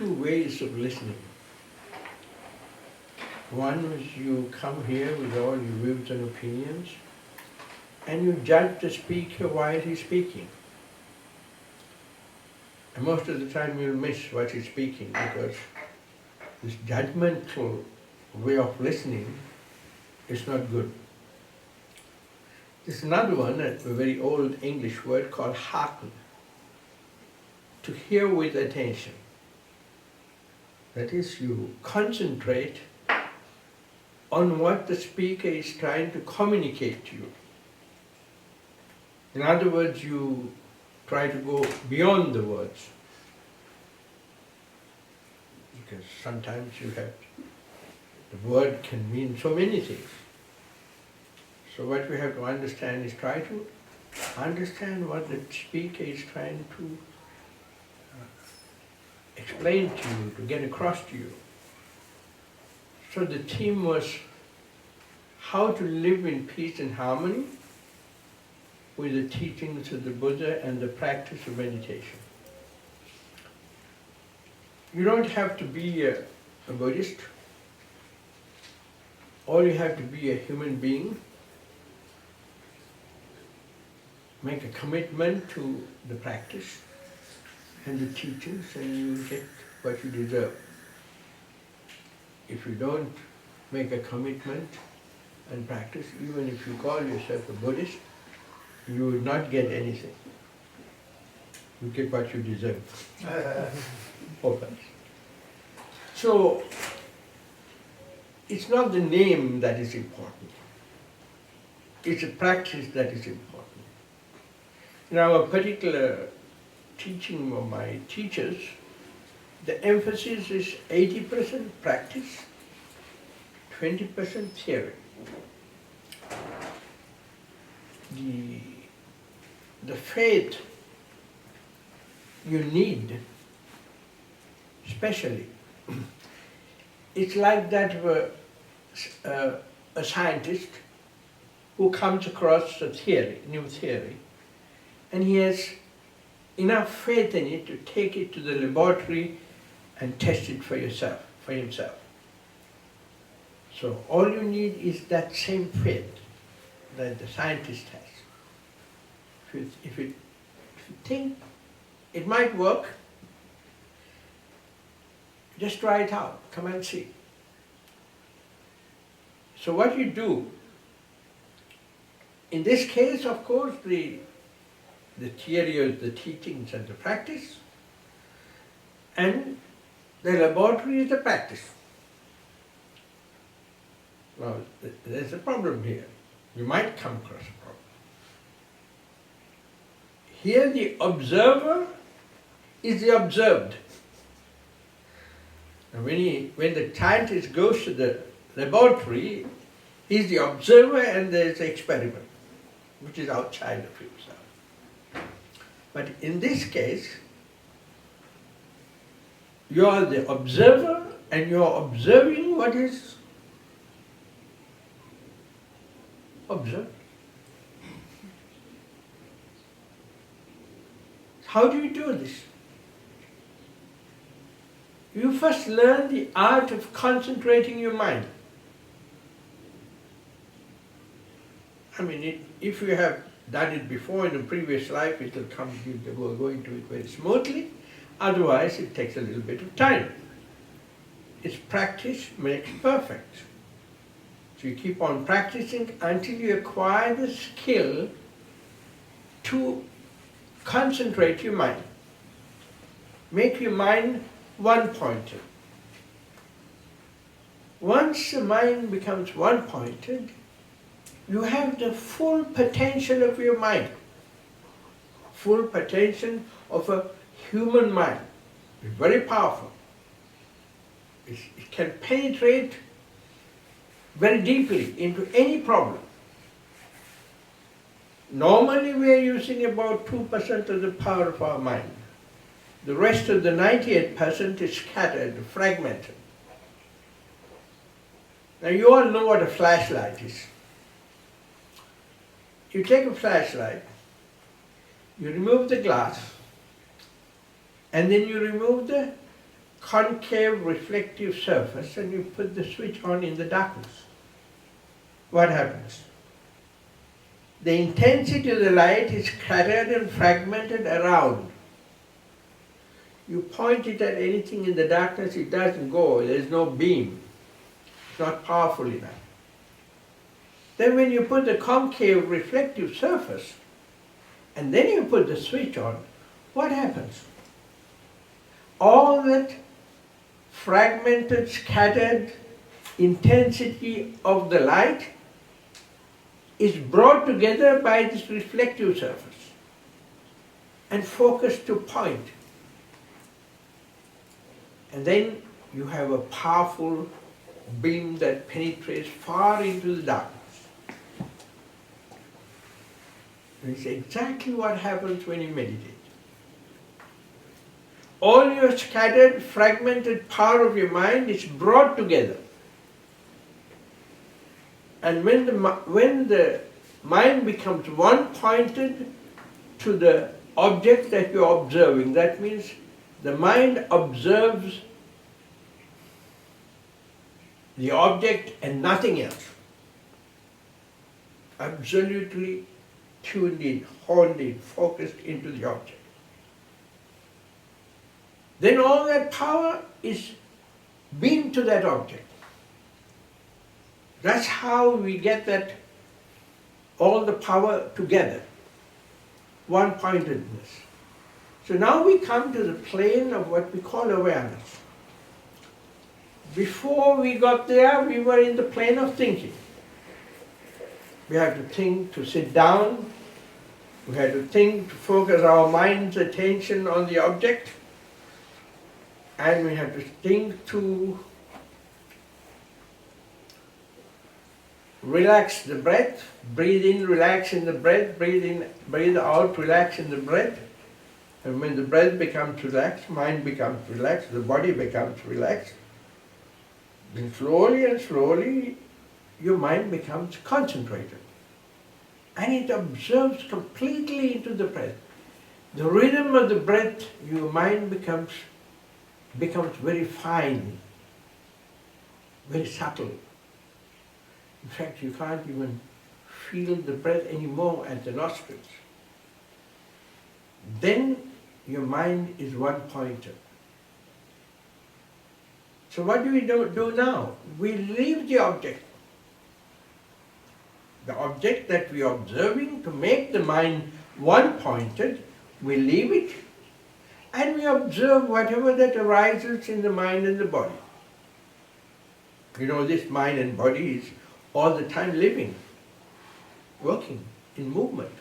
two ways of listening. One is you come here with all your views and opinions, and you judge the speaker while he's speaking. And most of the time you'll miss what he's speaking, because this judgmental way of listening is not good. There's another one, a very old English word called hearken. To hear with attention. That is, you concentrate on what the speaker is trying to communicate to you. In other words, you try to go beyond the words. Because sometimes the word can mean so many things. So what we have to understand is try to understand what the speaker is trying to explain to you, to get across to you. So the theme was how to live in peace and harmony with the teachings of the Buddha and the practice of meditation. You don't have to be a Buddhist. All you have to be a human being. Make a commitment to the practice and the teachings, and you get what you deserve. If you don't make a commitment and practice, even if you call yourself a Buddhist, you will not get anything. You get what you deserve. Open. So, it's not the name that is important. It's a practice that is important. Now, a particular teaching of my teachers, the emphasis is 80% practice, 20% theory. The faith you need, especially, it's like that of a scientist who comes across a theory, new theory, and he has enough faith in it to take it to the laboratory and test it for himself. So all you need is that same faith that the scientist has. If you think it might work, just try it out, come and see. So what you do, in this case, of course, the theory is the teachings and the practice, and the laboratory is the practice. Now, there's a problem here. You might come across a problem. Here the observer is the observed. And when the scientist goes to the laboratory, he's the observer and there's the experiment, which is outside of himself. But in this case, you are the observer and you are observing what is observed. How do you do this? You first learn the art of concentrating your mind. I mean, if you have done it before in a previous life, it will come, you will go into it very smoothly. Otherwise, it takes a little bit of time. It's practice makes perfect. So you keep on practicing until you acquire the skill to concentrate your mind. Make your mind one-pointed. Once the mind becomes one-pointed, you have the full potential of your mind, full potential of a human mind. It's very powerful. It can penetrate very deeply into any problem. Normally we are using about 2% of the power of our mind. The rest of the 98% is scattered, fragmented. Now you all know what a flashlight is. You take a flashlight, you remove the glass, and then you remove the concave reflective surface and you put the switch on in the darkness, what happens? The intensity of the light is scattered and fragmented around. You point it at anything in the darkness, it doesn't go, there's no beam. It's not powerful enough. Then when you put the concave reflective surface, and then you put the switch on, what happens? All that fragmented, scattered intensity of the light is brought together by this reflective surface and focused to point. And then you have a powerful beam that penetrates far into the darkness. And it's exactly what happens when you meditate. All your scattered, fragmented power of your mind is brought together. And when the mind becomes one-pointed to the object that you're observing, that means the mind observes the object and nothing else. Absolutely tuned in, honed in, focused into the object. Then all that power is beamed to that object. That's how we get that, all the power together, one-pointedness. So now we come to the plane of what we call awareness. Before we got there, we were in the plane of thinking. We had to think to sit down, we had to think to focus our mind's attention on the object, and we had to think to relax the breath, breathe in, relax in the breath, breathe in, breathe out, relax in the breath. And when the breath becomes relaxed, mind becomes relaxed, the body becomes relaxed, then slowly and slowly your mind becomes concentrated. And it observes completely into the breath. The rhythm of the breath, your mind becomes very fine, very subtle. In fact, you can't even feel the breath anymore at the nostrils. Then your mind is one-pointed. So what do we do now? We leave the object. The object that we are observing, to make the mind one-pointed, we leave it and we observe whatever that arises in the mind and the body. You know, this mind and body is all the time living, working, in movement.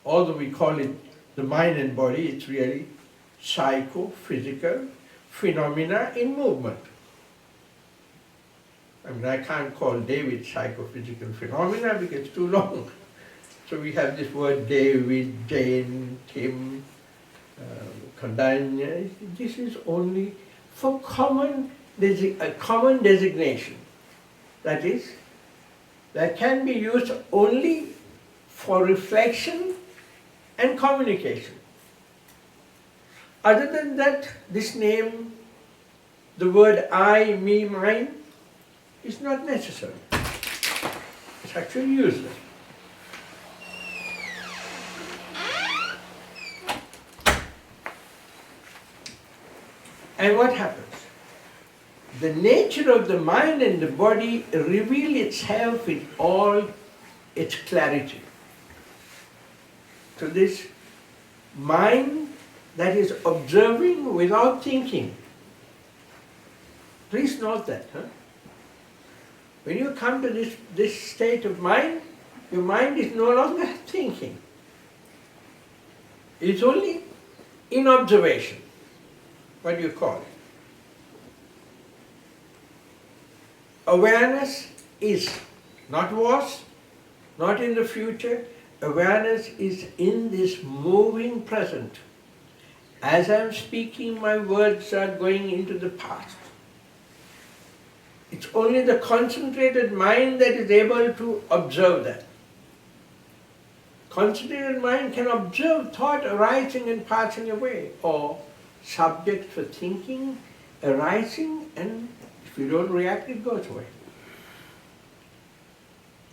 Although we call it the mind and body, it's really psycho-physical phenomena in movement. I mean, I can't call David psychophysical phenomena because it's too long. So we have this word David, Jane, Tim, Kondanna. This is only for a common designation. That is, that can be used only for reflection and communication. Other than that, this name, the word I, me, mine, is not necessary. It's actually useless. And what happens? The nature of the mind and the body reveal itself in all its clarity. So this mind that is observing without thinking. Please note that. When you come to this state of mind, your mind is no longer thinking. It's only in observation. What do you call it? Awareness is, not was, not in the future. Awareness is in this moving present. As I'm speaking, my words are going into the past. It's only the concentrated mind that is able to observe that. Concentrated mind can observe thought arising and passing away, or subject for thinking arising, and if you don't react, it goes away.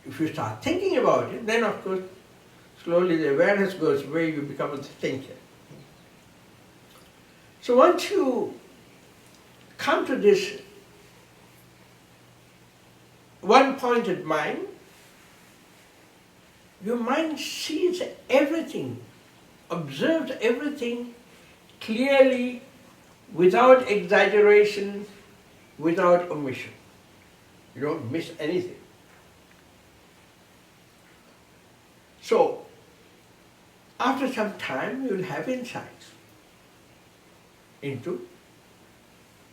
If you start thinking about it, then of course, slowly the awareness goes away, you become a thinker. So once you come to this one-pointed mind, your mind sees everything, observes everything clearly, without exaggeration, without omission. You don't miss anything. So, after some time, you will have insights into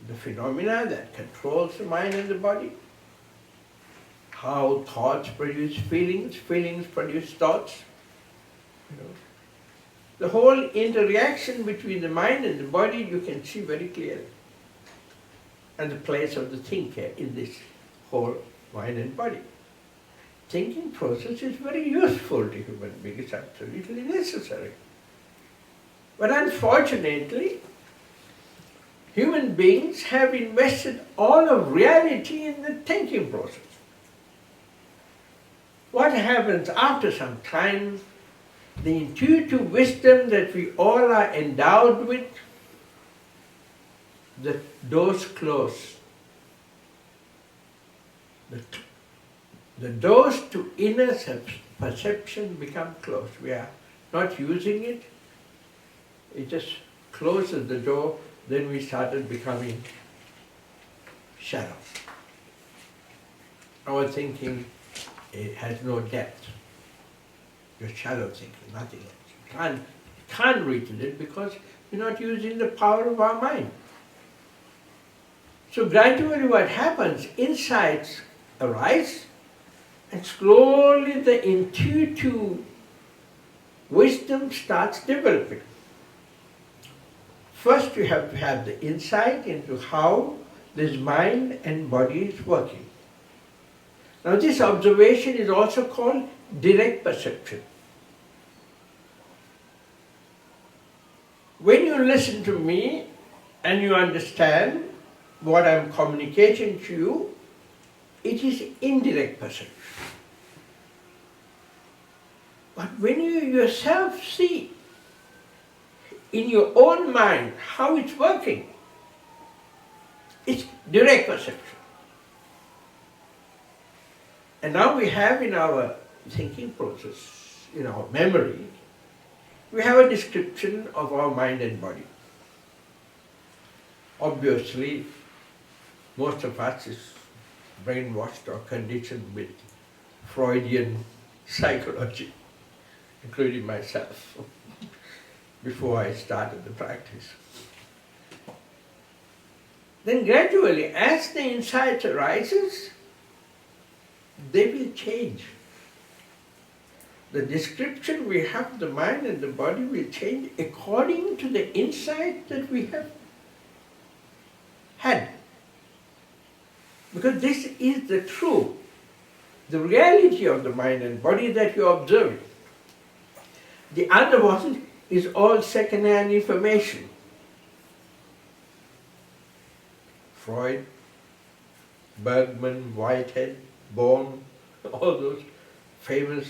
the phenomena that controls the mind and the body, how thoughts produce feelings, feelings produce thoughts. The whole interaction between the mind and the body you can see very clearly, and the place of the thinker in this whole mind and body. Thinking process is very useful to human beings, it's absolutely necessary. But unfortunately, human beings have invested all of reality in the thinking process. What happens after some time, the intuitive wisdom that we all are endowed with, the doors close. The doors to inner perception become closed. We are not using it. It just closes the door, then we started becoming shallow. Our thinking, it has no depth. You're shallow thinking, nothing else. You can't reach it because you're not using the power of our mind. So gradually what happens, insights arise, and slowly the intuitive wisdom starts developing. First you have to have the insight into how this mind and body is working. Now this observation is also called direct perception. When you listen to me and you understand what I am communicating to you, it is indirect perception. But when you yourself see in your own mind how it's working, it's direct perception. And now we have in our thinking process, in our memory, we have a description of our mind and body. Obviously, most of us is brainwashed or conditioned with Freudian psychology, including myself, before I started the practice. Then gradually, as the insight arises, they will change. The description we have of the mind and the body will change according to the insight that we have had. Because this is the truth, the reality of the mind and body that you observe. The other one is all second-hand information. Freud, Bergman, Whitehead, Bohm, all those famous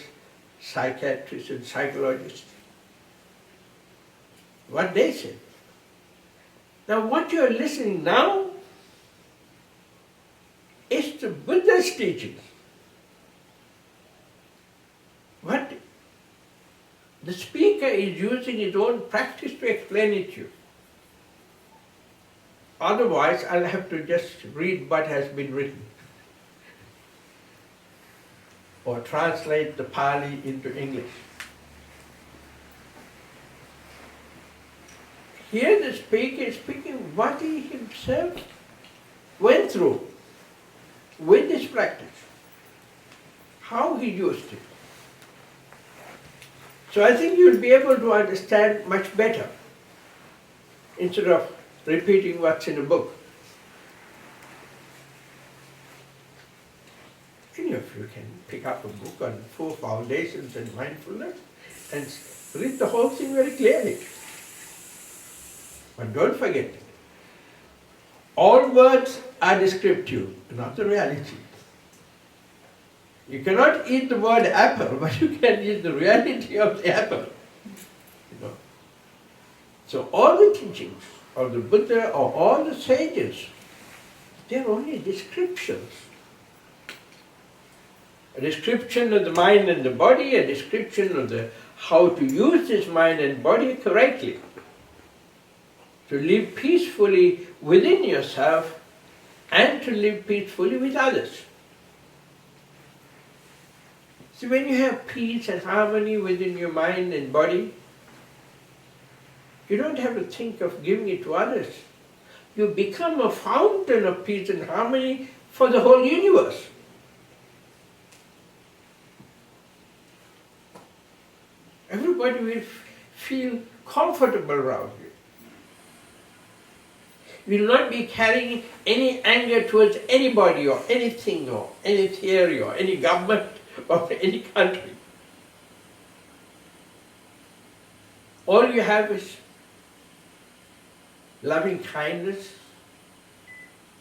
psychiatrists and psychologists. What they say. Now what you are listening now is the Buddha's teachings. What the speaker is using his own practice to explain it to you. Otherwise, I'll have to just read what has been written, or translate the Pali into English. Here the speaker is speaking what he himself went through with this practice, how he used it. So I think you'll be able to understand much better instead of repeating what's in a book. Any of you can pick up a book on 4 foundations in mindfulness and read the whole thing very clearly. But don't forget, all words are descriptive, not the reality. You cannot eat the word apple, but you can eat the reality of the apple. You know. So all the teachings of the Buddha or all the sages, they're only descriptions. A description of the mind and the body, a description of how to use this mind and body correctly. To live peacefully within yourself and to live peacefully with others. So when you have peace and harmony within your mind and body, you don't have to think of giving it to others. You become a fountain of peace and harmony for the whole universe. Everybody will feel comfortable around you. You will not be carrying any anger towards anybody or anything or any theory or any government or any country. All you have is loving kindness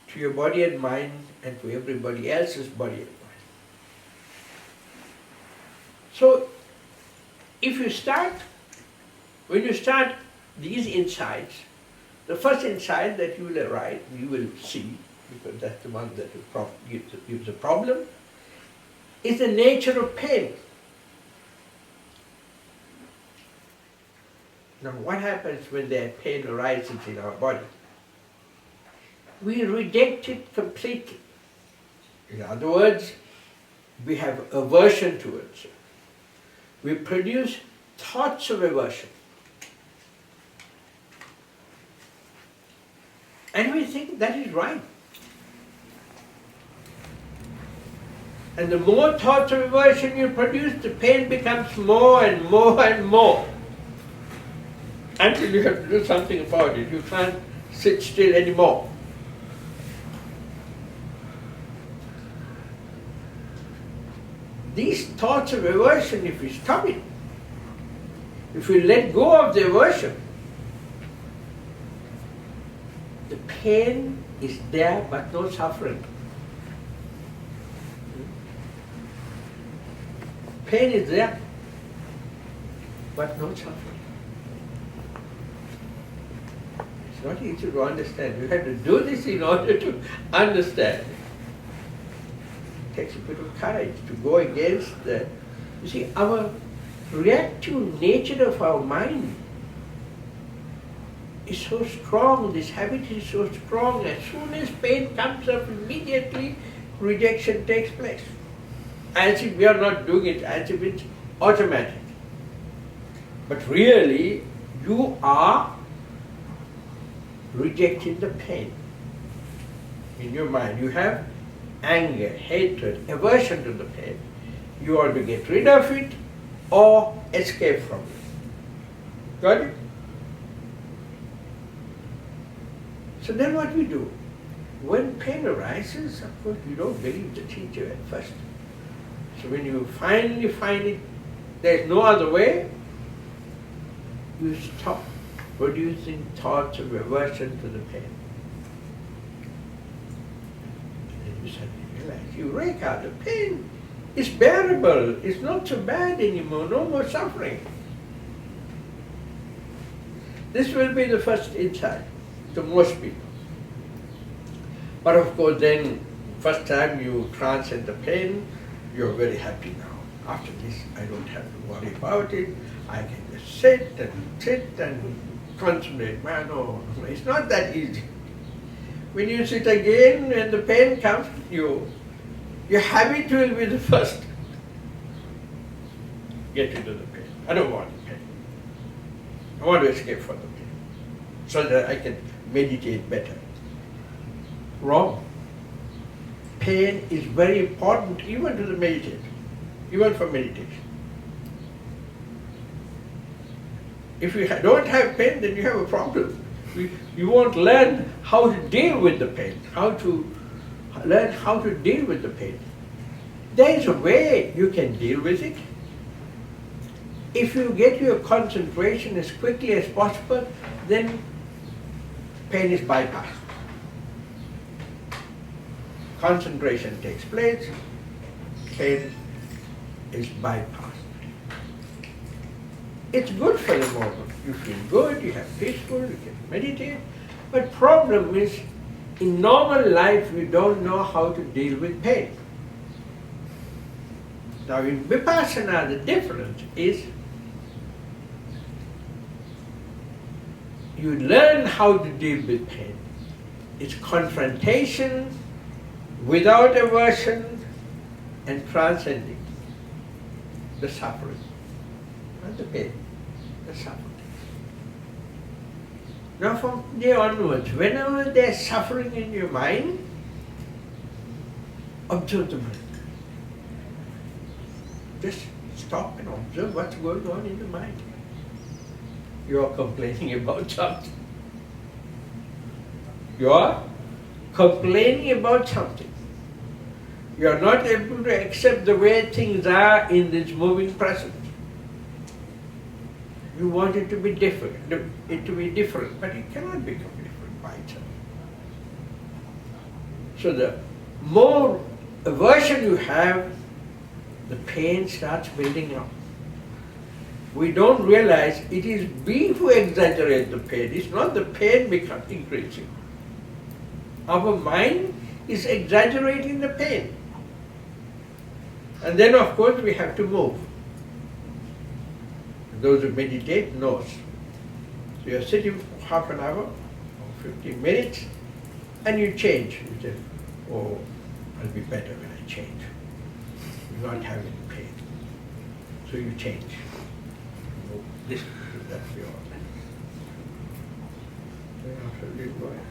to your body and mind and to everybody else's body and mind. So, when you start these insights, the first insight that you will see, because that's the one that will gives the problem, is the nature of pain. Now what happens when that pain arises in our body? We reject it completely. In other words, we have aversion towards it. We produce thoughts of aversion. And we think that is right. And the more thoughts of aversion you produce, the pain becomes more and more and more. Until you have to do something about it. You can't sit still anymore. These thoughts of aversion, if we stop it, if we let go of the aversion, the pain is there but no suffering. Pain is there but no suffering. It's not easy to understand. You have to do this in order to understand. It takes a bit of courage to go against the... You see, our reactive nature of our mind is so strong, this habit is so strong, as soon as pain comes up, immediately rejection takes place. As if we are not doing it, as if it's automatic. But really, you are rejecting the pain in your mind. You have anger, hatred, aversion to the pain. You want to get rid of it or escape from it. Got it? So then what we do? When pain arises, of course, you don't believe the teacher at first. So when you finally find it, there's no other way, you stop producing thoughts of aversion to the pain. And then you suddenly realize, eureka, the pain is bearable, it's not so bad anymore, no more suffering. This will be the first insight to most people. But of course then, first time you transcend the pain, you're very happy now. After this, I don't have to worry about it. I can just sit and concentrate. Man, no, it's not that easy. When you sit again and the pain comes, your habit will be the first. Get rid of the pain. I don't want the pain. I want to escape from the pain so that I can meditate better. Wrong. Pain is very important even to the meditator, even for meditation. If you don't have pain, then you have a problem. You won't learn how to deal with the pain, learn how to deal with the pain. There is a way you can deal with it. If you get your concentration as quickly as possible, then pain is bypassed. Concentration takes place, pain is bypassed. It's good for the moment. You feel good, you have peaceful, you can meditate. But problem is, in normal life, we don't know how to deal with pain. Now in Vipassana, the difference is you learn how to deal with pain. It's confrontation without aversion and transcending the suffering, not the pain, the suffering. Now from today onwards, whenever there's suffering in your mind, observe the mind. Just stop and observe what's going on in the mind. You are complaining about something. You are complaining about something. You are not able to accept the way things are in this moving present. You want it to be different, but it cannot become different by itself. So the more aversion you have, the pain starts building up. We don't realize it is we who exaggerate the pain. It's not the pain increasing. Our mind is exaggerating the pain. And then of course we have to move. Those who meditate knows. So you are sitting for half an hour or 15 minutes and you change. You say, oh, I'll be better when I change. You're not having pain. So you change. You move this to that way. Then after a little while,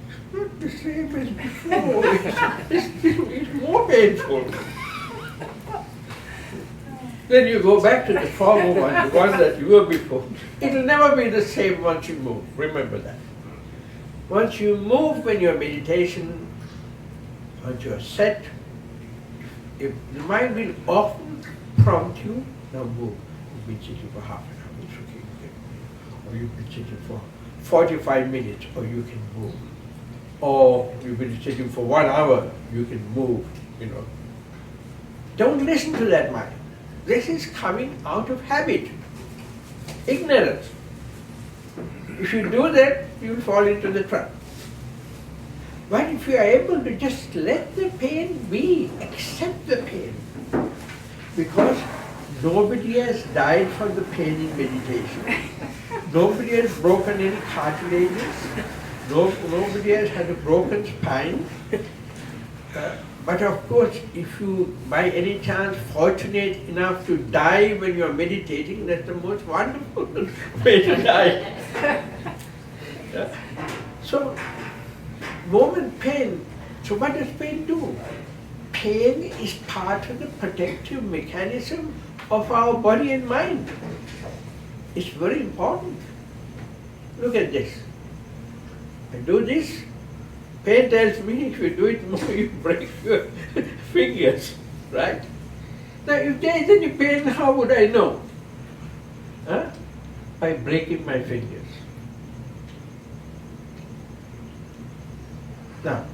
it's not the same as before. It's more painful. Then you go back to the former one, the one that you were before. It will never be the same once you move. Remember that. Once you move when you're meditation, once you're set, if the mind will often prompt you, now move. You've been sitting for half an hour, it's okay, you can move. Or you've been sitting for 45 minutes, or you can move. Or you've been sitting for 1 hour, you can move, Don't listen to that mind. This is coming out of habit, ignorance. If you do that, you will fall into the trap. But if you are able to just let the pain be, accept the pain, because nobody has died from the pain in meditation. Nobody has broken any cartilages. Nobody has had a broken spine. But of course, if you by any chance fortunate enough to die when you are meditating, that's the most wonderful way to die. So, moment pain. So what does pain do? Pain is part of the protective mechanism of our body and mind. It's very important. Look at this. I do this. Pain tells me if you do it more, you break your fingers, right? Now, if there is any pain, how would I know? By breaking my fingers. Now,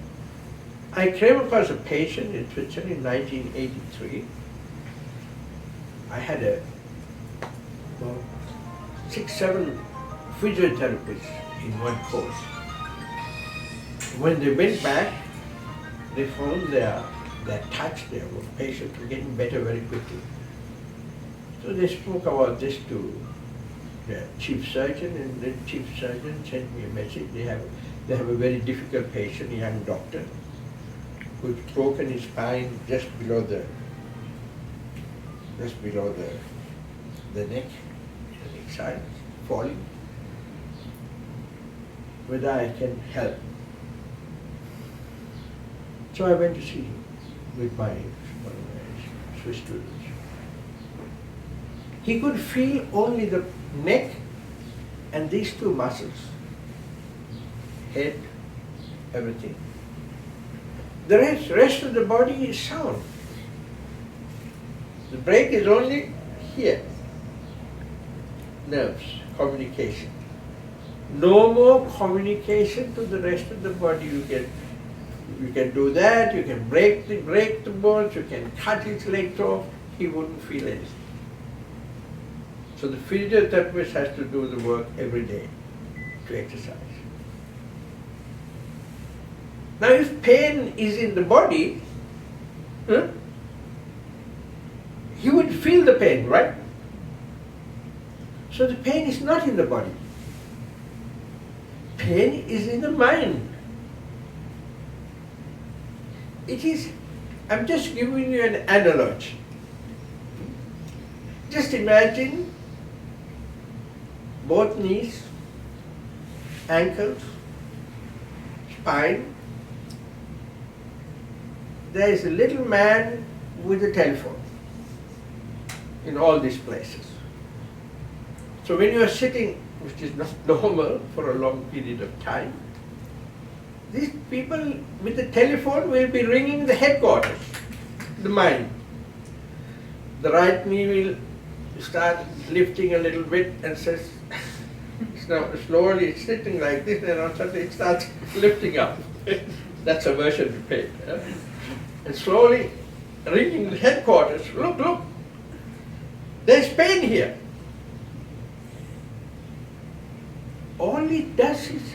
I came across a patient in Switzerland in 1983. I had 6-7 physiotherapists in one course. When they went back, they found their touch, their patients were getting better very quickly. So they spoke about this to the chief surgeon, and the chief surgeon sent me a message. They have a very difficult patient, a young doctor, who's broken his spine just below the neck side, falling. Whether I can help. So I went to see him with one of my Swiss students. He could feel only the neck and these two muscles, head, everything. The rest of the body is sound. The break is only here. nerves, communication. No more communication to the rest of the body. You can do that, you can break the bones, you can cut his legs off, he wouldn't feel anything. So the physiotherapist has to do the work every day to exercise. Now if pain is in the body, he would feel the pain, right? So the pain is not in the body. Pain is in the mind. It is, I'm just giving you an analogy. Just imagine both knees, ankles, spine. There is a little man with a telephone in all these places. So when you are sitting, which is not normal for a long period of time, these people with the telephone will be ringing the headquarters, the mind. The right knee will start lifting a little bit and says, now slowly it's sitting like this, and all suddenly it starts lifting up. That's aversion to pain. And slowly ringing the headquarters, look, there's pain here. All it does is,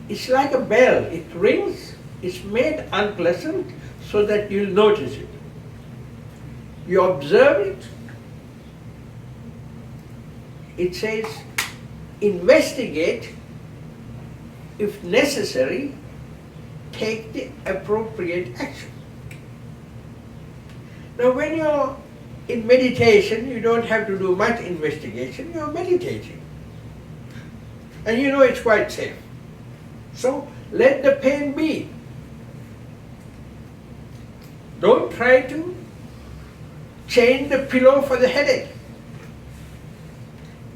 it's like a bell. It rings, it's made unpleasant so that you'll notice it. You observe it. It says, investigate, if necessary, take the appropriate action. Now when you're in meditation, you don't have to do much investigation, you're meditating. And you know it's quite safe. So let the pain be. Don't try to change the pillow for the headache.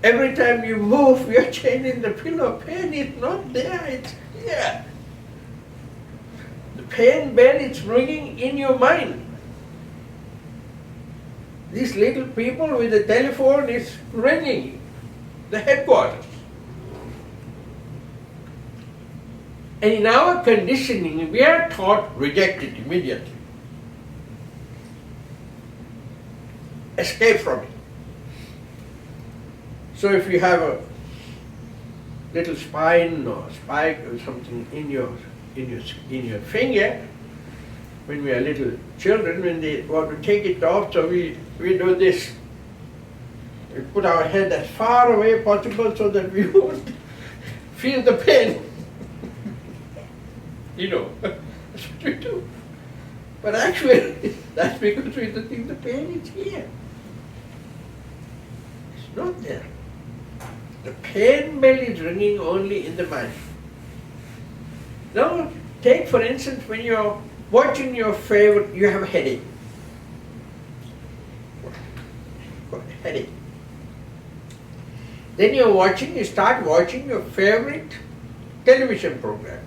Every time you move, you're changing the pillow. Pain is not there, it's here. The pain bell is ringing in your mind. These little people with the telephone is ringing the headquarters. And in our conditioning, we are taught reject it immediately. Escape from it. So if you have a little spine or spike or something in your finger, when we are little children, when they want to take it off, so we do this. We put our head as far away possible so that we won't feel the pain. You know, that's what we do. But actually, that's because we think the pain is here. It's not there. The pain bell is ringing only in the mind. Now, take for instance, when you're watching your favorite, you have a headache. Headache. Then you start watching your favorite television program.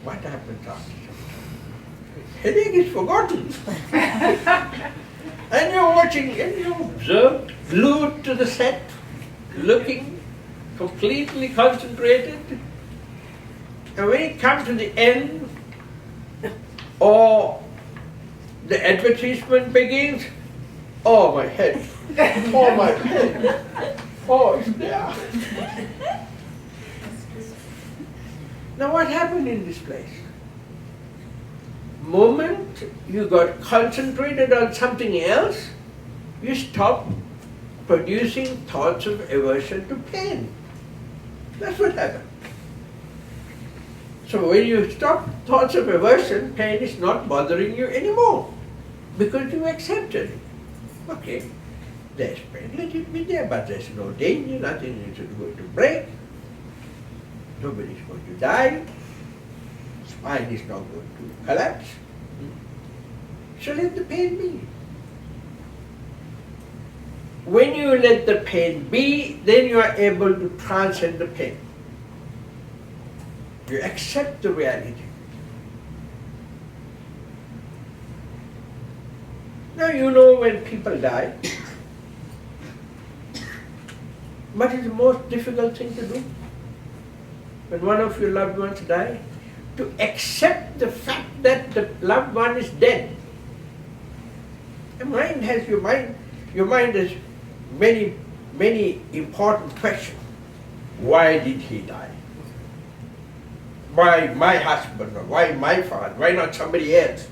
What happens after some time? Headache is forgotten. And you're watching, and you observe, glued to the set, looking, completely concentrated. And when it comes to the end, or the advertisement begins, oh my head, oh my head, oh it's there. Now what happened in this place? Moment you got concentrated on something else, you stopped producing thoughts of aversion to pain. That's what happened. So when you stop thoughts of aversion, pain is not bothering you anymore because you accepted it. Okay, there's pain, let it be there, but there's no danger, nothing is going to break. Nobody's going to die. Spine is not going to collapse. So let the pain be. When you let the pain be, then you are able to transcend the pain. You accept the reality. Now you know when people die, What is the most difficult thing to do? When one of your loved ones die, to accept the fact that the loved one is dead. Your mind has many, many important questions. Why did he die? Why my husband, or why my father? Why not somebody else?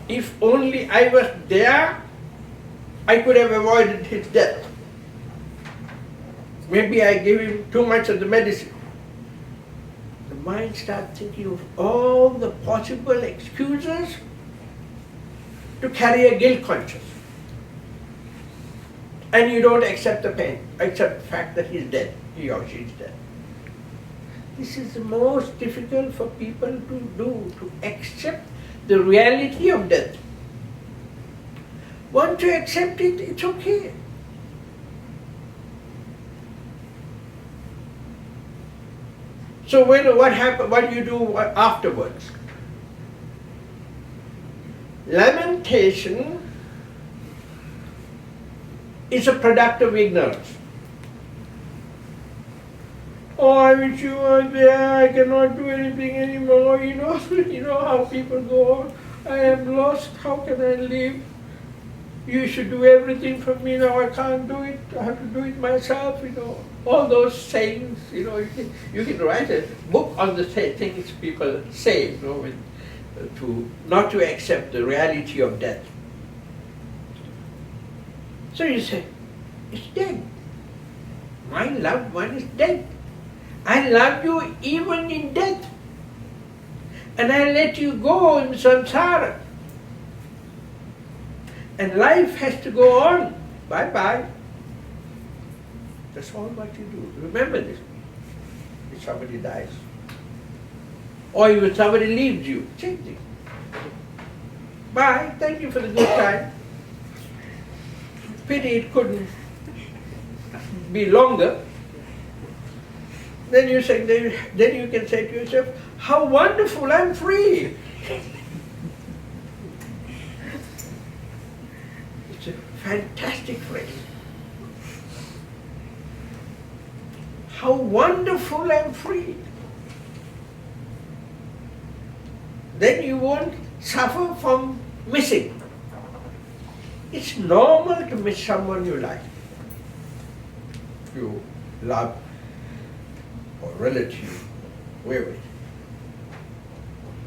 If only I was there, I could have avoided his death. Maybe I gave him too much of the medicine. The mind starts thinking of all the possible excuses to carry a guilt conscience. And you don't accept the pain, accept the fact that he's dead, he or she is dead. This is the most difficult for people to do, to accept the reality of death. Once you accept it, it's okay. So what do you do afterwards? Lamentation is a product of ignorance. Oh, I wish you were there, I cannot do anything anymore, you know how people go on. I am lost, how can I live? You should do everything for me, now I can't do it, I have to do it myself, all those sayings, you can write a book on the things people say, not to accept the reality of death. So you say, it's dead. My loved one is dead. I love you even in death. And I let you go in samsara. And life has to go on. Bye-bye. That's all what you do. Remember this. If somebody dies. Or if somebody leaves you, same thing. Bye, thank you for the good time. Pity it couldn't be longer. Then you can say to yourself, how wonderful, I'm free. It's a fantastic phrase. How wonderful, I'm free. Then you won't suffer from missing. It's normal to miss someone you like, you love, or relative, whoever it is.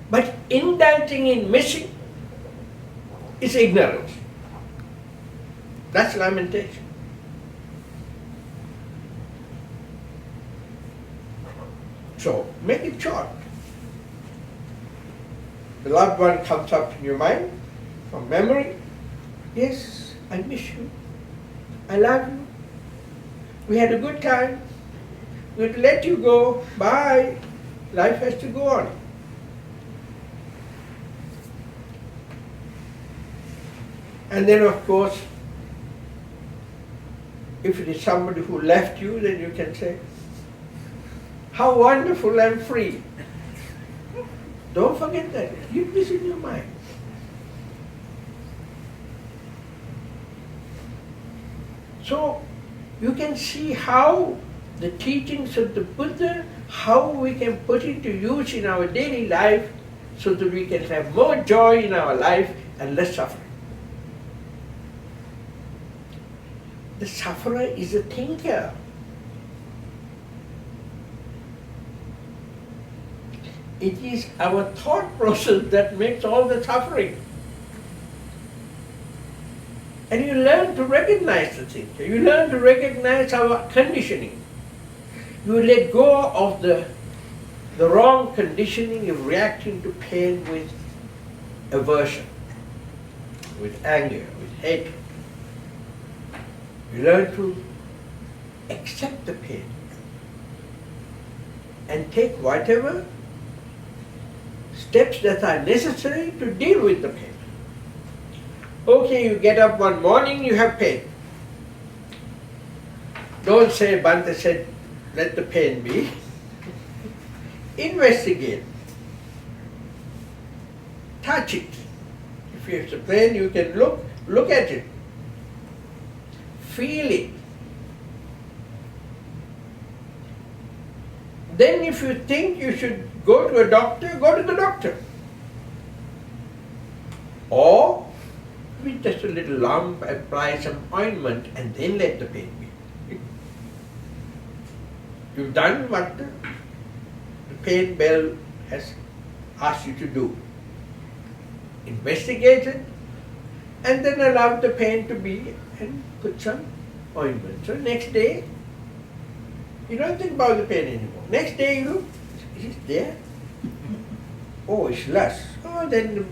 But indulging in missing is ignorance. That's lamentation. So, make it short. The loved one comes up in your mind, from memory. Yes, I miss you. I love you. We had a good time. We'll let you go. Bye. Life has to go on. And then of course, if it is somebody who left you, then you can say, how wonderful, I'm free. Don't forget that. Keep this in your mind. So, you can see how the teachings of the Buddha, how we can put it to use in our daily life so that we can have more joy in our life and less suffering. The sufferer is a thinker. It is our thought process that makes all the suffering. And you learn to recognize the thinker. You learn to recognize our conditioning. You let go of the wrong conditioning of reacting to pain with aversion, with anger, with hatred. You learn to accept the pain and take whatever steps that are necessary to deal with the pain. Okay, you get up one morning, you have pain. Don't say, Bhante said, let the pain be. Investigate. Touch it. If you have the pain, you can look at it. feel it. Then if you think you should go to a doctor, go to the doctor. Or with just a little lump, apply some ointment and then let the pain be. You've done what the pain bell has asked you to do. Investigated and then allow the pain to be and put some ointment. So next day, you don't think about the pain anymore. Next day you look, is it there? Oh, it's less. Oh, then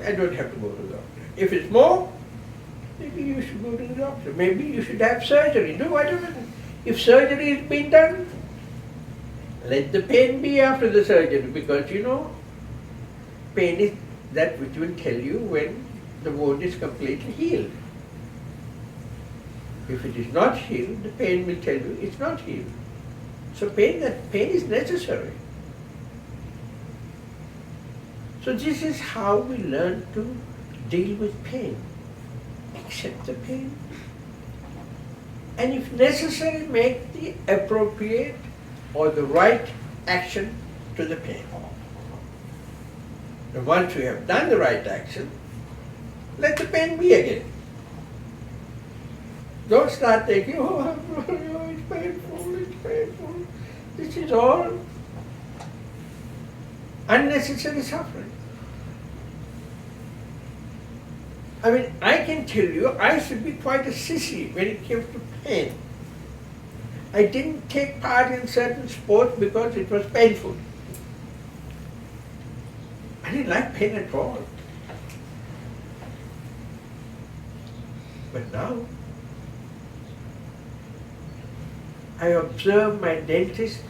I don't have to go to the doctor. If it's more, maybe you should go to the doctor. Maybe you should have surgery. Do whatever. If surgery is being done, let the pain be after the surgery, because pain is that which will tell you when the wound is completely healed. If it is not healed, the pain will tell you it's not healed. So pain is necessary. So this is how we learn to deal with pain. Accept the pain. And if necessary, make the appropriate or the right action to the pain. And once you have done the right action, let the pain be again. Don't start thinking, oh, it's painful, it's painful. This is all unnecessary suffering. I mean, I can tell you, I should be quite a sissy when it came to pain. I didn't take part in certain sports because it was painful. I didn't like pain at all. But now, I observe my dentist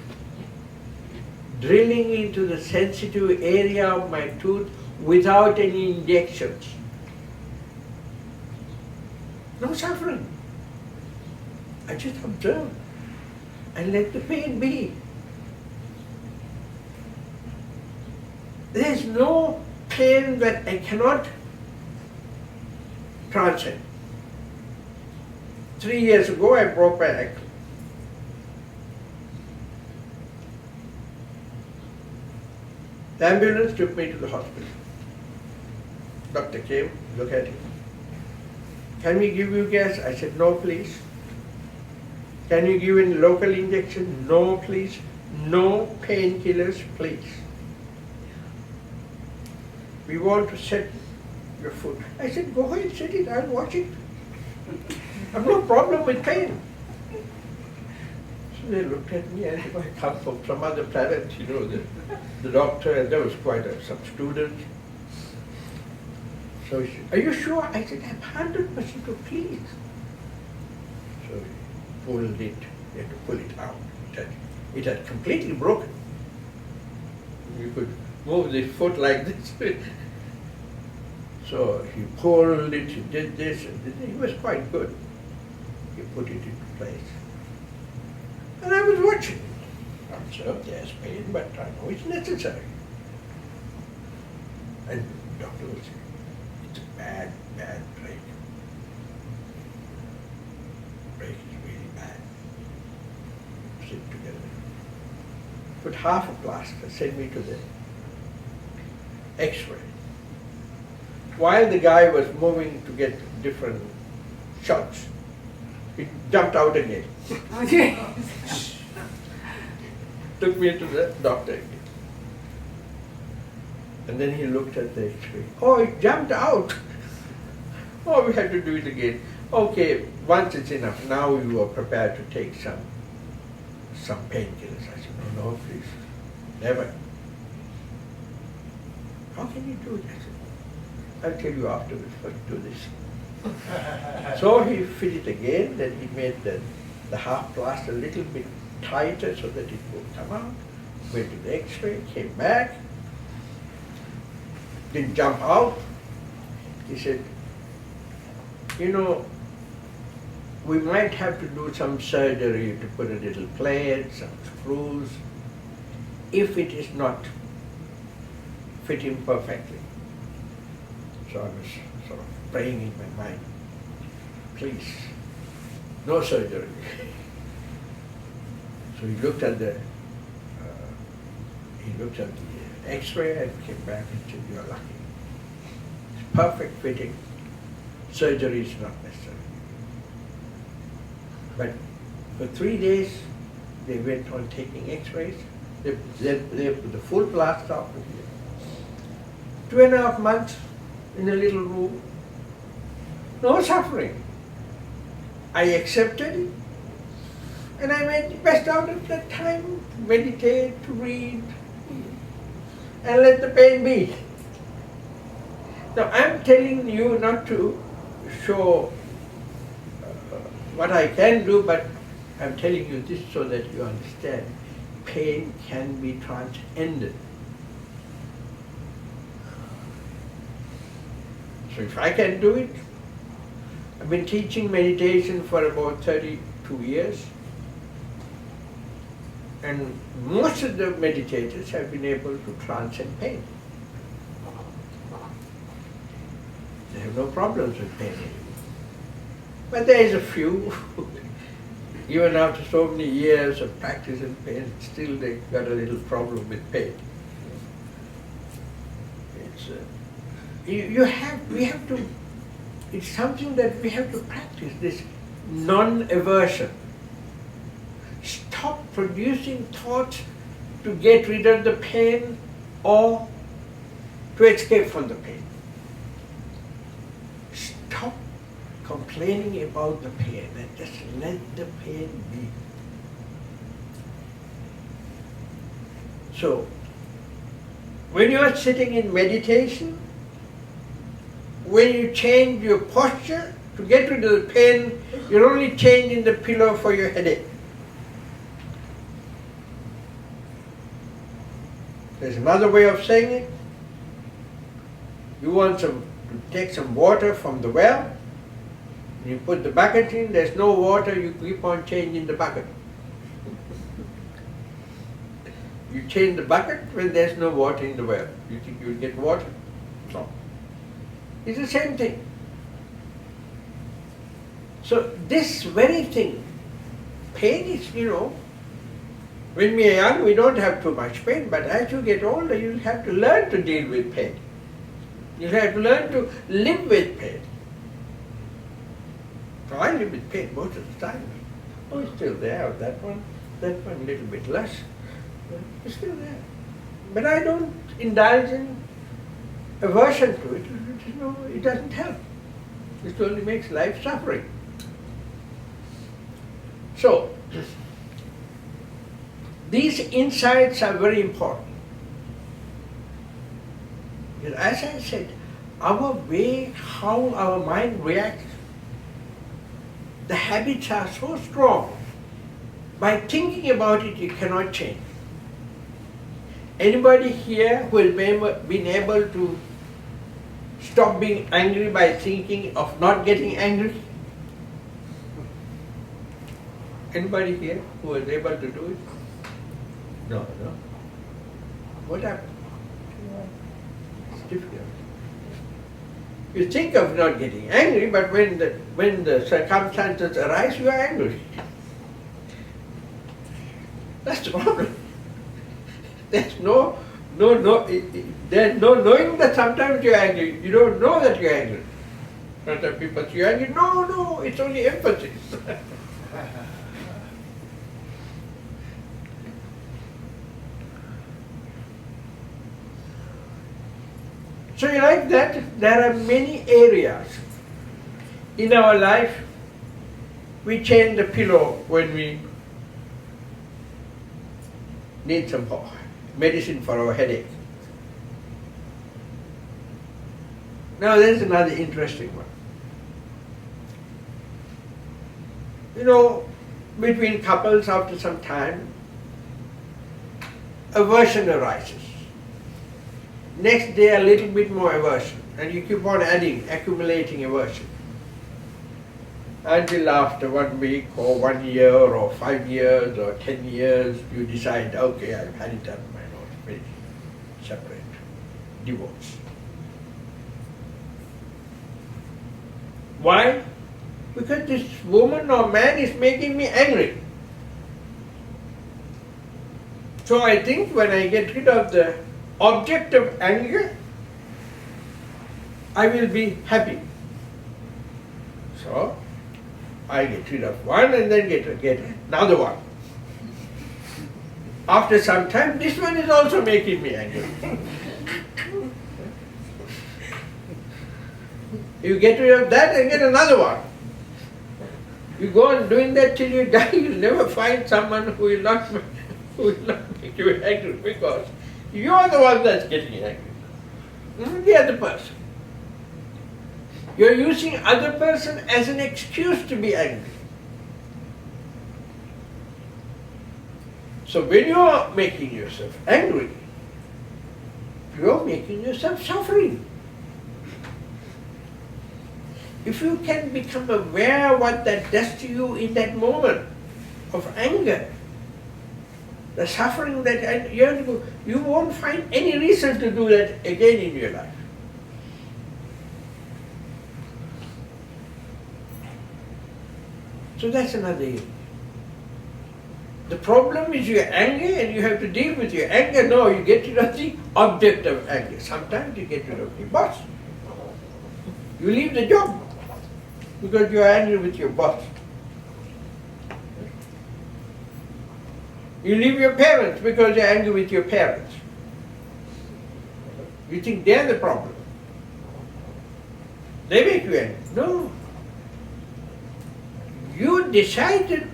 drilling into the sensitive area of my tooth without any injections. No suffering. I just observe and let the pain be. There is no pain that I cannot transcend. 3 years ago I broke my ankle. The ambulance took me to the hospital. Doctor came, looked at him. Can we give you gas? I said, no, please. Can you give any local injection? No, please. No painkillers, please. We want to set your foot. I said, go ahead, set it, I'll watch it. I've no problem with pain. So they looked at me as if I come from some other planet, the doctor, and there was quite some students. So he said, are you sure? I said, I'm 100% pleased. So he pulled it, he had to pull it out. It had completely broken. You could move the foot like this. So he pulled it, he did this, and did this. He was quite good. He put it into place. And I was watching. I observed there's pain, but I know it's necessary. And the doctor was saying, it's a bad, bad break. Break is really bad. Sit together. Put half a plaster, send me to the X-ray. While the guy was moving to get different shots, he jumped out again. Okay. Took me to the doctor again. And then he looked at the X-ray. Oh, it jumped out. Oh, we had to do it again. Okay, once it's enough. Now you are prepared to take some painkillers. I said, no, please. Never. How can you do it? I said, I'll tell you afterwards, but do this. So he fit it again, then he made the half plaster a little bit tighter so that it would come out. Went to the X-ray, came back, didn't jump out. He said, we might have to do some surgery to put a little plate, some screws, if it is not fitting perfectly. So I was sort of praying in my mind, please, no surgery. So he looked at the X-ray and came back and said, "You are lucky. It's perfect fitting. Surgery is not necessary." But for 3 days, they went on taking X-rays. They put the full plaster up here. 2.5 months in a little room. No suffering. I accepted it. And I made the best out of that time. Meditate, read, and let the pain be. Now I'm telling you not to show what I can do, but I'm telling you this so that you understand pain can be transcended. So if I can do it, I've been teaching meditation for about 32 years. And most of the meditators have been able to transcend pain. They have no problems with pain anymore. But there is a few, even after so many years of practice in pain, still they got a little problem with pain. We have to, it's something that we have to practice, this non-aversion. Stop producing thoughts to get rid of the pain or to escape from the pain. Stop complaining about the pain and just let the pain be. So, when you are sitting in meditation, when you change your posture to get rid of the pain, you're only changing the pillow for your headache. There's another way of saying it. You want to take some water from the well, you put the bucket in, there's no water, you keep on changing the bucket. You change the bucket when there's no water in the well. You think you'll get water? No. It's the same thing. So this very thing, pain is, when we are young, we don't have too much pain, but as you get older, you have to learn to deal with pain. You have to learn to live with pain. So I live with pain most of the time. Oh, it's still there, that one a little bit less. It's still there. But I don't indulge in aversion to it. It doesn't help. It only makes life suffering. So, these insights are very important. As I said, our way, how our mind reacts, the habits are so strong. By thinking about it, you cannot change. Anybody here who has been able to stop being angry by thinking of not getting angry? Anybody here who was able to do it? No. What happened? It's difficult. You think of not getting angry, but when the circumstances arise, you are angry. That's the problem. There's no knowing that sometimes you're angry. You don't know that you're angry. Sometimes people say you're angry. No, it's only emphasis. So like that, there are many areas in our life. We change the pillow when we need some medicine for our headache. Now there's another interesting one. Between couples after some time, aversion arises. Next day a little bit more aversion, and you keep on accumulating aversion. Until after 1 week or 1 year or 5 years or 10 years, you decide, okay, I've had it up, finish, separate, divorce. Why? Because this woman or man is making me angry. So I think when I get rid of the object of anger, I will be happy. So I get rid of one and then get another one. After some time, this one is also making me angry. You get rid of that and get another one. You go on doing that till you die, you'll never find someone who will not make you angry, because you're the one that's getting angry, not the other person. You're using other person as an excuse to be angry. So when you're making yourself angry, you're making yourself suffering. If you can become aware what that does to you in that moment of anger, the suffering that you won't find any reason to do that again in your life. So that's another area. The problem is your anger and you have to deal with your anger. No, you get rid of the object of anger. Sometimes you get rid of your boss. You leave the job because you are angry with your boss. You leave your parents because you're angry with your parents. You think they're the problem. They make you angry. No. You decided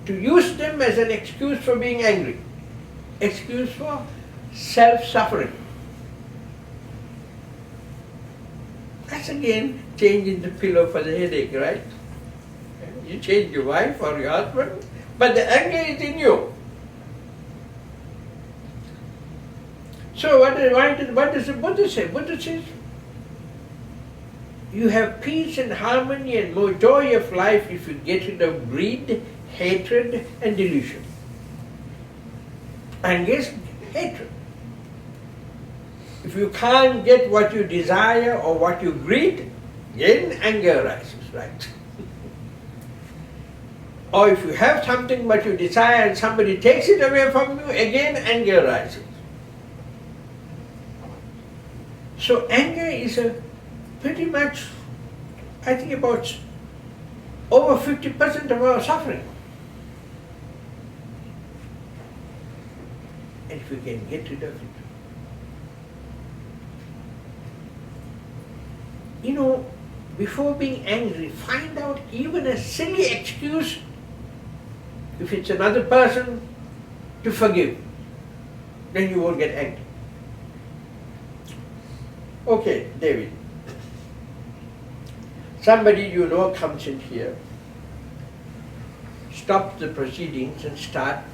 to use them as an excuse for being angry. Excuse for self-suffering. That's again changing the pillow for the headache, right? You change your wife or your husband, but the anger is in you. So what does the Buddha say? Buddha says, you have peace and harmony and more joy of life if you get rid of greed, hatred and delusion. Anger is hatred. If you can't get what you desire or what you greed, then anger arises, right? Or if you have something but you desire and somebody takes it away from you, again anger arises. So anger is pretty much, I think about over 50% of our suffering. And if we can get rid of it. You know, before being angry, find out even a silly excuse, if it's another person, to forgive. Then you won't get angry. Okay, David. Somebody you know comes in here, stops the proceedings and starts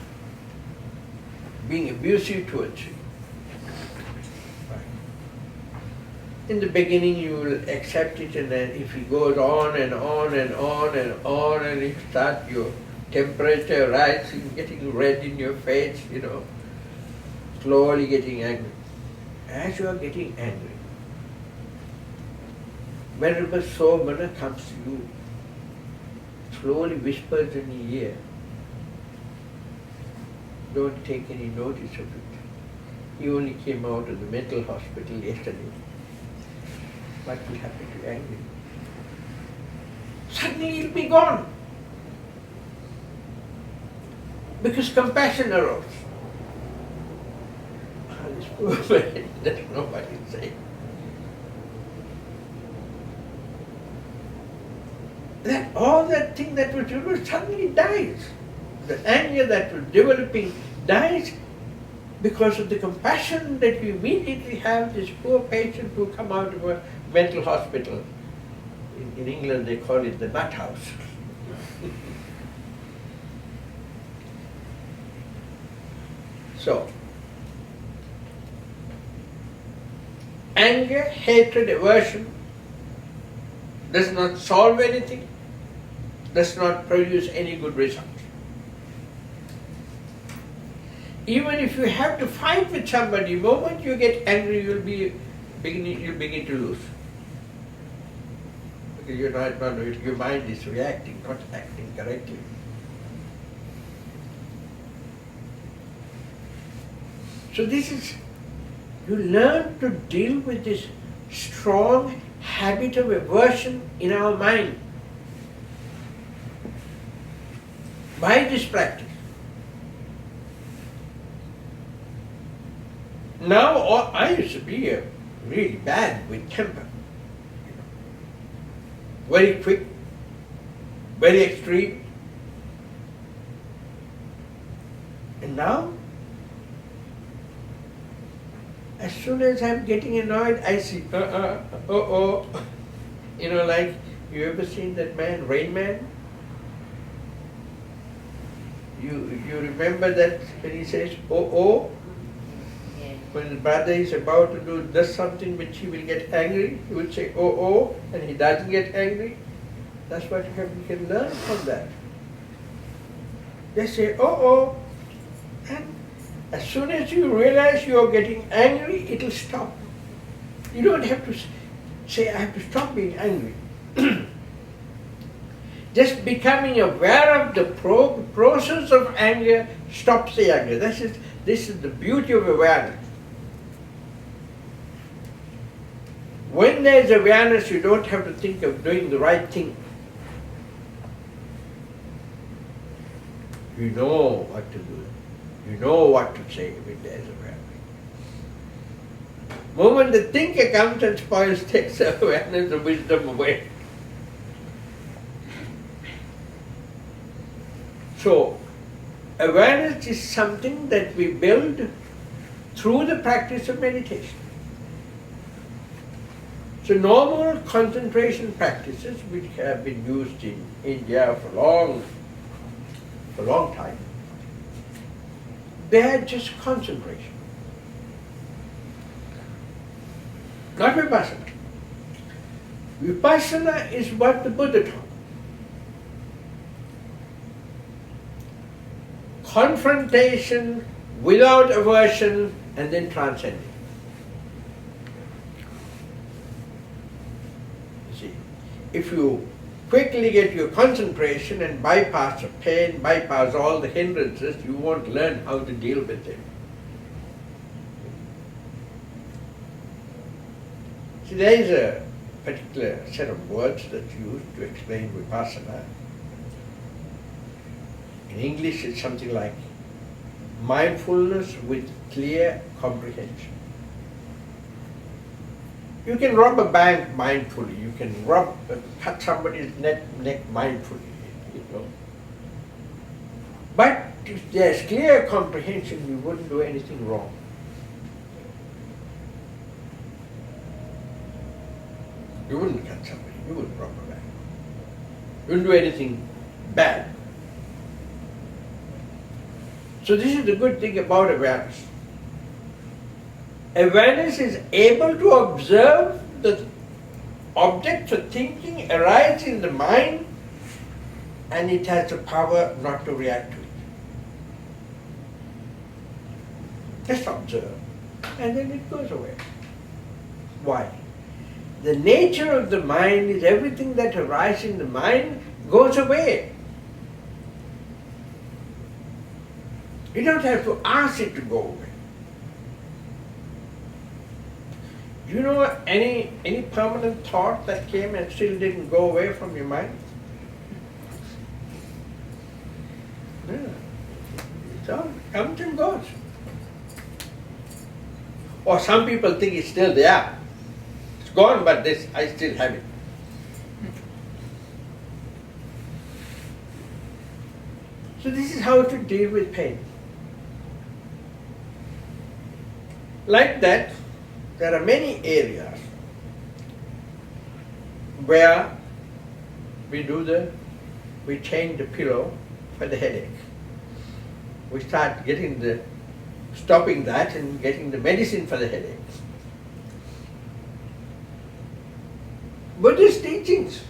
being abusive towards you. In the beginning you will accept it, and then if it goes on and on and on and on, and you start your temperature rising, getting red in your face, you know, slowly getting angry. As you are getting angry, Venerable Somana comes to you, slowly whispers in your ear. Don't take any notice of it. He only came out of the mental hospital yesterday. What will happen to anger? Suddenly he'll be gone. Because compassion arose. This poor man doesn't know what he's saying. That all that thing that was developed suddenly dies. The anger that was developing dies because of the compassion that we immediately have. This poor patient who come out of a mental hospital. In England they call it the nut house. So, anger, hatred, aversion does not solve anything, does not produce any good result. Even if you have to fight with somebody, the moment you get angry, you'll begin to lose. because you're not, your mind is reacting, not acting correctly. So this is, you learn to deal with this strong habit of aversion in our mind by this practice. Now, I used to be really bad with temper. Very quick, very extreme. And now, as soon as I'm getting annoyed, I see, You know, like, you ever seen that man, Rain Man? You remember that when he says, when the brother is about to does something which he will get angry, he will say, and he doesn't get angry. That's what you can learn from that. Just say, and as soon as you realize you are getting angry, it will stop. You don't have to say, I have to stop being angry. Just becoming aware of the process of anger stops the anger. This is the beauty of awareness. When there is awareness, you don't have to think of doing the right thing. You know what to do. You know what to say when there is awareness. The moment the thinker comes and spoils, takes the awareness, the wisdom away. So, awareness is something that we build through the practice of meditation. So normal concentration practices, which have been used in India for a long time, they are just concentration. Not vipassana. Vipassana is what the Buddha taught. Confrontation without aversion and then transcending. You see, if you quickly get your concentration and bypass the pain, bypass all the hindrances, you won't learn how to deal with it. See, there is a particular set of words that's used to explain vipassana. In English, it's something like mindfulness with clear comprehension. You can rob a bank mindfully. You can cut somebody's neck mindfully, you know. But if there's clear comprehension, you wouldn't do anything wrong. You wouldn't cut somebody. You wouldn't rob a bank. You wouldn't do anything bad. So this is the good thing about awareness. Awareness is able to observe the objects of thinking arise in the mind, and it has the power not to react to it. Just observe, and then it goes away. Why? The nature of the mind is everything that arises in the mind goes away. You don't have to ask it to go away. Do you know any permanent thought that came and still didn't go away from your mind? No. It all comes and goes. Or some people think it's still there. It's gone, but I still have it. So this is how to deal with pain. Like that, there are many areas where we change the pillow for the headache. We start stopping that and getting the medicine for the headache. Buddhist teachings.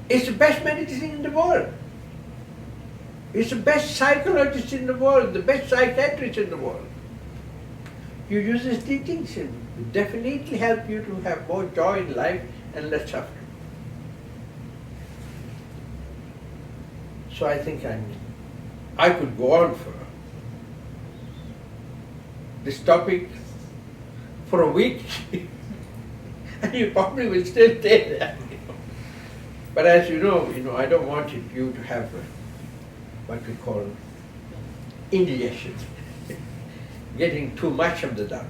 It's the best medicine in the world. It's the best psychologist in the world, the best psychiatrist in the world. You use his teachings and will definitely help you to have more joy in life and less suffering. So I think I could go on for this topic for a week and you probably will still stay there. But as you know, I don't want you to have what we call indigestion, getting too much of the Dhamma.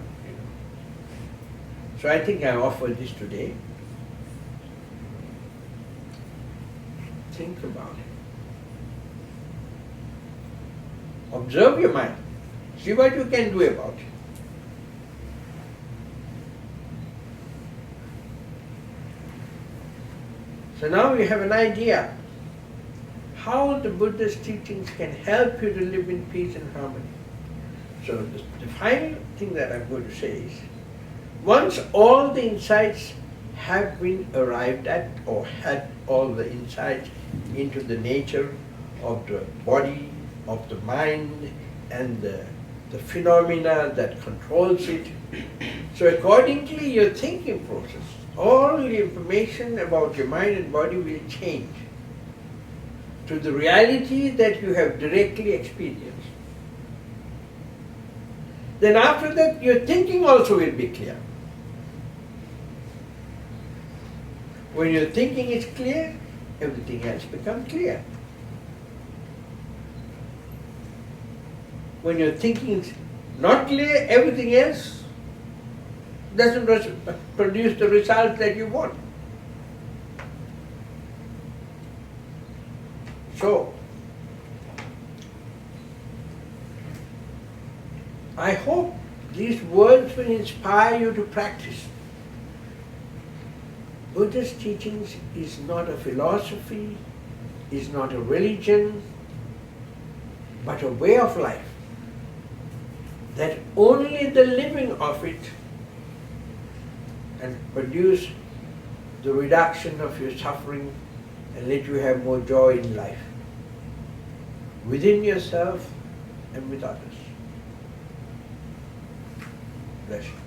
So I think I offer this today. Think about it. Observe your mind. See what you can do about it. So now you have an idea how the Buddha's teachings can help you to live in peace and harmony. So the final thing that I'm going to say is, once all the insights have been arrived at, or had all the insights into the nature of the body, of the mind, and the phenomena that controls it, so accordingly your thinking process, all the information about your mind and body will change to the reality that you have directly experienced. Then after that your thinking also will be clear. When your thinking is clear, everything else becomes clear. When your thinking is not clear, everything else doesn't produce the result that you want. So, I hope these words will inspire you to practice. Buddha's teachings is not a philosophy, is not a religion, but a way of life. That only the living of it can produce the reduction of your suffering and let you have more joy in life, within yourself and with others. Bless you.